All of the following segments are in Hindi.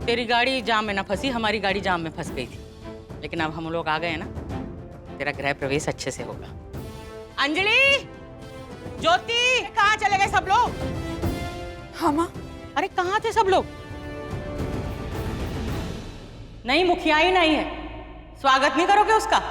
तेरी गाड़ी जाम में ना फंसी, हमारी गाड़ी जाम में फंस गई थी, लेकिन अब हम लोग आ गए ना, तेरा गृह प्रवेश अच्छे से होगा। अंजलि, ज्योति, कहाँ चले गए सब लोग? हाँ माँ। अरे कहाँ थे सब लोग? नहीं, मुखिया ही नहीं है, स्वागत नहीं करोगे उसका?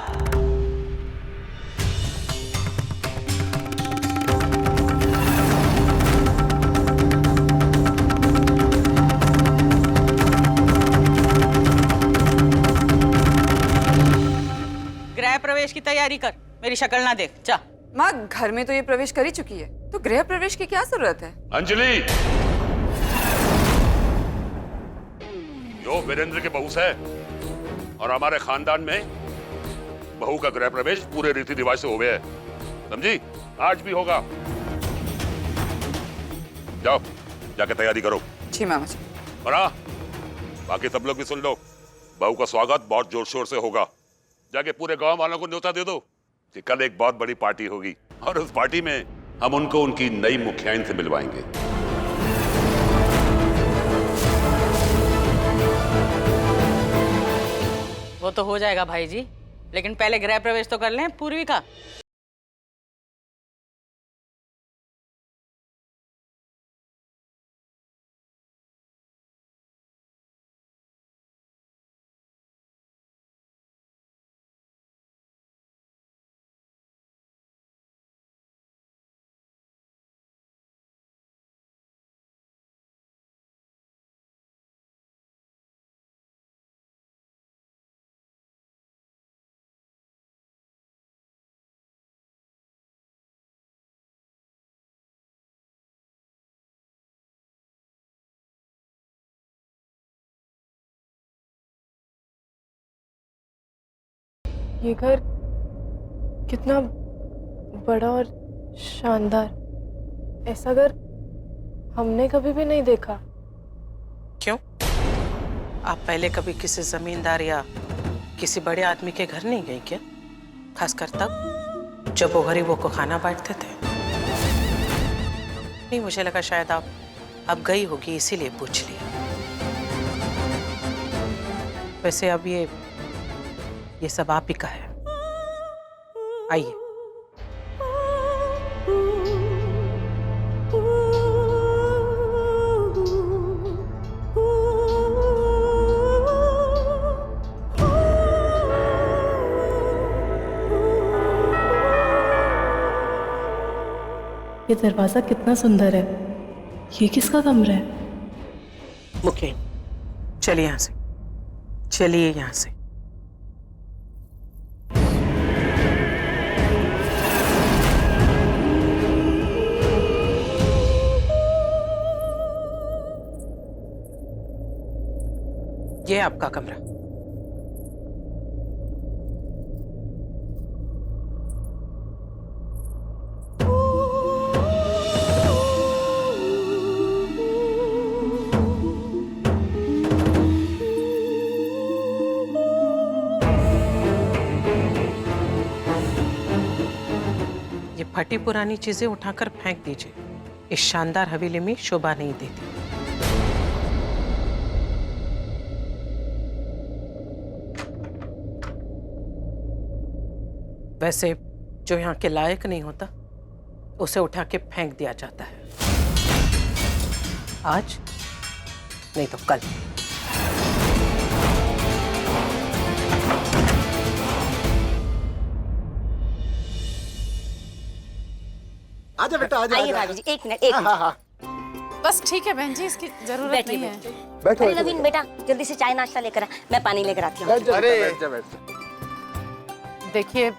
गृह प्रवेश की तैयारी कर, मेरी शक्ल ना देख, जा। माँ, घर में तो ये प्रवेश कर ही चुकी है, तो गृह प्रवेश की क्या जरूरत है? अंजलि, जो वीरेंद्र के बहू है और हमारे खानदान में बहू का गृह प्रवेश पूरे रीति रिवाज से हो गया है, समझी? आज भी होगा। जाओ, जाके तैयारी करो। जी मामा जी। और हाँ, बाकी सब लोग भी सुन लो, बहू का स्वागत बहुत जोर शोर से होगा। जाके पूरे गांव वालों को न्योता दे दो कि कल एक बहुत बड़ी पार्टी होगी और उस पार्टी में हम उनको उनकी नई मुखियाइन से मिलवाएंगे। वो तो हो जाएगा भाई जी, लेकिन पहले गृह प्रवेश तो कर लें पूर्वी का। ये घर कितना बड़ा और शानदार, ऐसा घर हमने कभी भी नहीं देखा। क्यों? आप पहले कभी किसी जमींदार या किसी बड़े आदमी के घर नहीं गई क्या? खासकर तब जब वो गरीबों को खाना बांटते थे। नहीं, मुझे लगा शायद आप अब गई होगी इसीलिए पूछ लिया। वैसे अब ये सब आप ही का है। आइए। ये दरवाजा कितना सुंदर है। ये किसका कमरा है? मुखिया, चलिए यहाँ से, चलिए यहाँ से। ये आपका कमरा। ये फटी पुरानी चीजें उठाकर फेंक दीजिए, इस शानदार हवेली में शोभा नहीं देती। वैसे जो यहाँ के लायक नहीं होता उसे उठा के फेंक दिया जाता है, आज नहीं तो कल। आजा बेटा, आजा। आइए भाभी जी, एक मिनट, एक मिनट। हाँ। बस ठीक है बहन जी, इसकी जरूरत बैठिए, नहीं है। बैठिए। बैठो, अरे बैठो, नवीन बेटा, जल्दी से चाय नाश्ता लेकर आ, मैं पानी लेकर आती हूँ। बैठ जा, अरे। बैठ जा, बैठ जा। देखिए,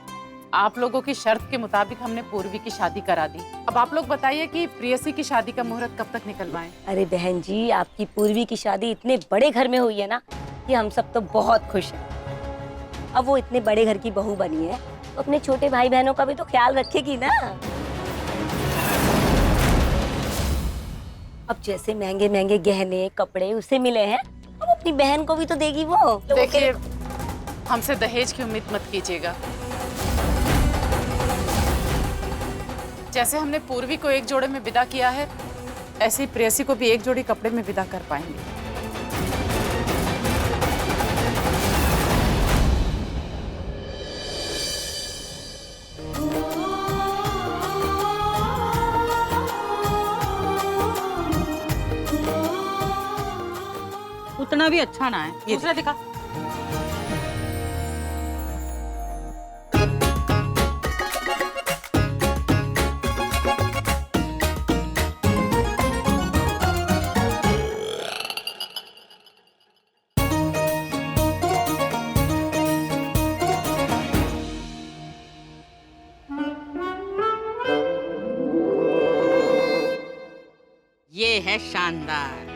आप लोगों की शर्त के मुताबिक हमने पूर्वी की शादी करा दी। अब आप लोग बताइए कि प्रेयसी की शादी का मुहूर्त कब तक निकलवाएं? अरे बहन जी, आपकी पूर्वी की शादी इतने बड़े घर में हुई है ना कि हम सब तो बहुत खुश हैं। अब वो इतने बड़े घर की बहू बनी है तो अपने छोटे भाई बहनों का भी तो ख्याल रखेगी ना। अब जैसे महंगे महंगे गहने कपड़े उसे मिले हैं, अब अपनी बहन को भी तो देगी वो। देखिए, हमसे दहेज की उम्मीद मत कीजिएगा। जैसे हमने पूर्वी को एक जोड़े में विदा किया है, ऐसे ही प्रेयसी को भी एक जोड़ी कपड़े में विदा कर पाएंगे। इतना भी अच्छा ना है। ये दूसरा दिखा। ये है शानदार,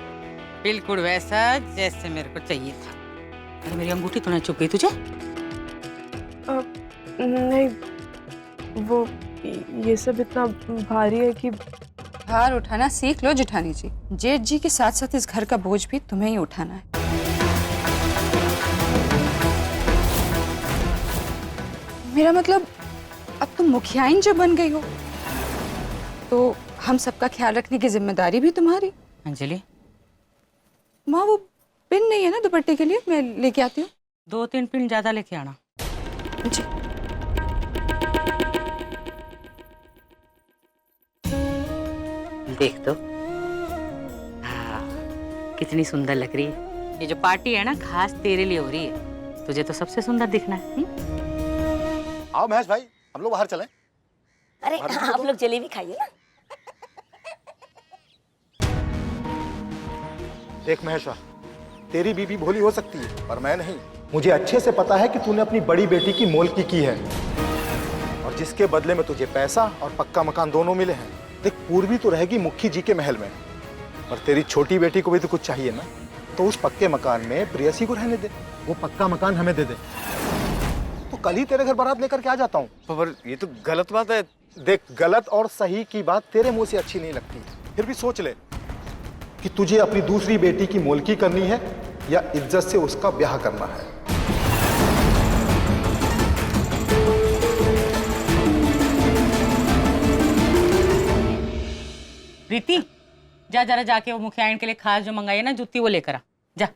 बिल्कुल वैसा जैसे मेरे को चाहिए था। अरे मेरी अंगूठी तो नहीं चुप गई तुझे? नहीं, वो ये सब इतना भारी है कि भार उठाना सीख लो जेठानी जी। जेठ जी के साथ साथ इस घर का बोझ भी तुम्हें ही उठाना है। मेरा मतलब अब तुम मुखियाइन जो बन गई हो तो हम सबका ख्याल रखने की जिम्मेदारी भी तुम्हारी। अंजलि, माँ वो पिन नहीं है ना दुपट्टे के लिए, मैं लेके आती हूँ। 2-3 पिन ज्यादा लेके आना। जी। देख तो, हाँ, कितनी सुंदर लग रही है। ये जो पार्टी है ना खास तेरे लिए हो रही है। तुझे तो सबसे सुंदर दिखना है। आओ महेश भाई, हम लोग बाहर चलें। अरे आप लोग जलेबी खाइए ना। देख महेशा, तेरी बीबी भोली हो सकती है पर मैं नहीं। मुझे अच्छे से पता है कि तूने अपनी बड़ी बेटी की मोलकी की है और जिसके बदले में तुझे पैसा और पक्का मकान दोनों मिले हैं। देख, पूर्वी तो रहेगी मुखी जी के महल में, पर तेरी छोटी बेटी को भी तो कुछ चाहिए ना। तो उस पक्के मकान में प्रेयसी को रहने दे, वो पक्का मकान हमें दे दे। तो कल ही तेरे घर बारात लेकर के आ जाता हूँ। पर ये तो गलत बात है। देख, गलत और सही की बात तेरे मुंह से अच्छी नहीं लगती, फिर भी सोच ले कि तुझे अपनी दूसरी बेटी की मोलकी करनी है या इज्जत से उसका ब्याह करना है। प्रीति, जा जरा जाके वो मुखियाइन के लिए खास जो मंगाई है ना जूती, वो लेकर आ जा।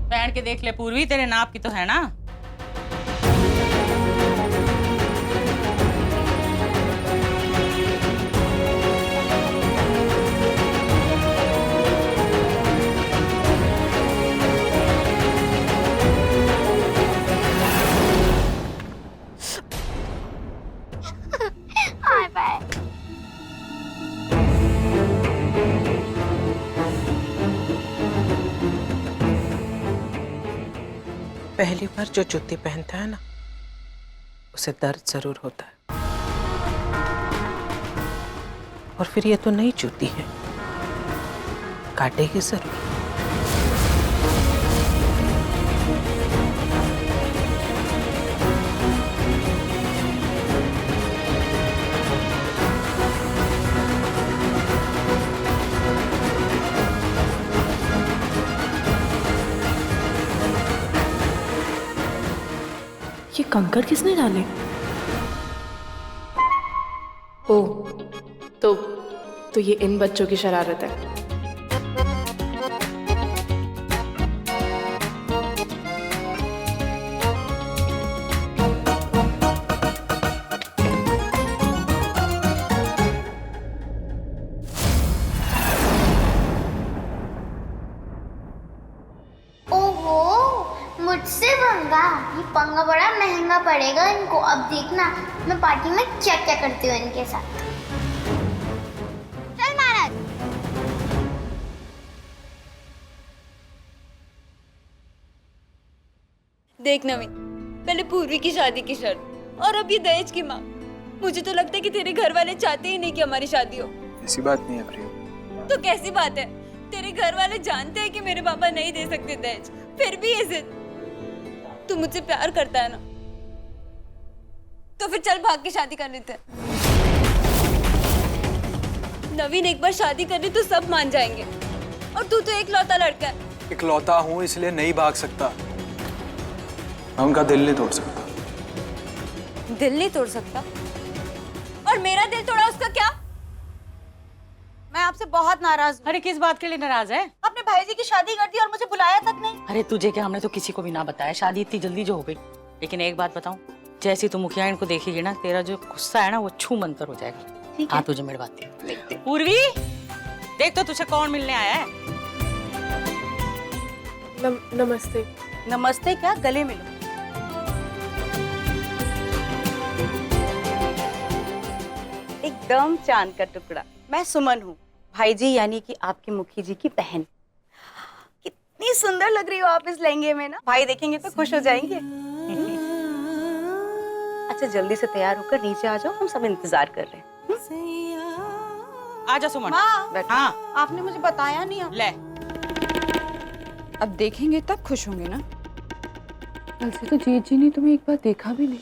पहन के देख ले पूर्वी, तेरे नाप की तो है ना। पहली बार जो जूती पहनता है ना, उसे दर्द जरूर होता है। और फिर ये तो नई जूती है, काटेगी जरूर। ये कंकड़ किसने डाले? ओ, तो ये इन बच्चों की शरारत है। मुझसे पंगा? ये पंगा बड़ा महंगा पड़ेगा इनको। अब देखना मैं पार्टी में क्या क्या करती हूँ इनके साथ। चल महाराज। देख नवीन, पहले पूर्वी की शादी की शर्त और अब ये दहेज की मांग। मुझे तो लगता है कि तेरे घर वाले चाहते ही नहीं कि हमारी शादी हो। ऐसी बात नहीं है प्रिया। तो कैसी बात है? तेरे घर वाले जानते हैं कि मेरे पापा नहीं दे सकते दहेज, फिर भी ये जिद। तू मुझसे प्यार करता है ना, तो फिर चल भाग के शादी कर लेते हैं। नवीन, एक बार शादी कर ली तो सब मान जाएंगे, और तू तो इकलौता लड़का है। इकलौता हूँ इसलिए नहीं भाग सकता। मैं उनका दिल नहीं तोड़ सकता। दिल नहीं तोड़ सकता? और मेरा दिल तोड़ा उसका क्या? आपसे बहुत नाराज हूँ। अरे किस बात के लिए नाराज है? आपने भाई जी की शादी कर दी और मुझे बुलाया तक नहीं। अरे तुझे क्या, हमने तो किसी को भी ना बताया, शादी इतनी जल्दी जो हो गई। लेकिन एक बात बताऊं, जैसी तू मुखिया इनको देखेगी ना, तेरा जो गुस्सा है ना वो छू मंतर हो जाएगा। हाँ तुझे मेरी बात देखते। पूर्वी देख तो तुझे कौन मिलने आया है। नमस्ते। नमस्ते क्या, गले मिलो। एकदम चांद का टुकड़ा। मैं सुमन हूँ, भाई जी यानी कि आपकी मुखी जी की बहन। कितनी सुंदर लग रही हो आप इस लहंगे में ना, भाई देखेंगे तो खुश हो जाएंगे। अच्छा जल्दी से तैयार होकर नीचे आ जाओ, हम सब इंतजार कर रहे हैं। आजा सुमन। माँ, हाँ आपने मुझे बताया नहीं। ले, अब देखेंगे तब खुश होंगे ना। कल से तो जीत जी ने तुम्हें एक बार देखा भी नहीं।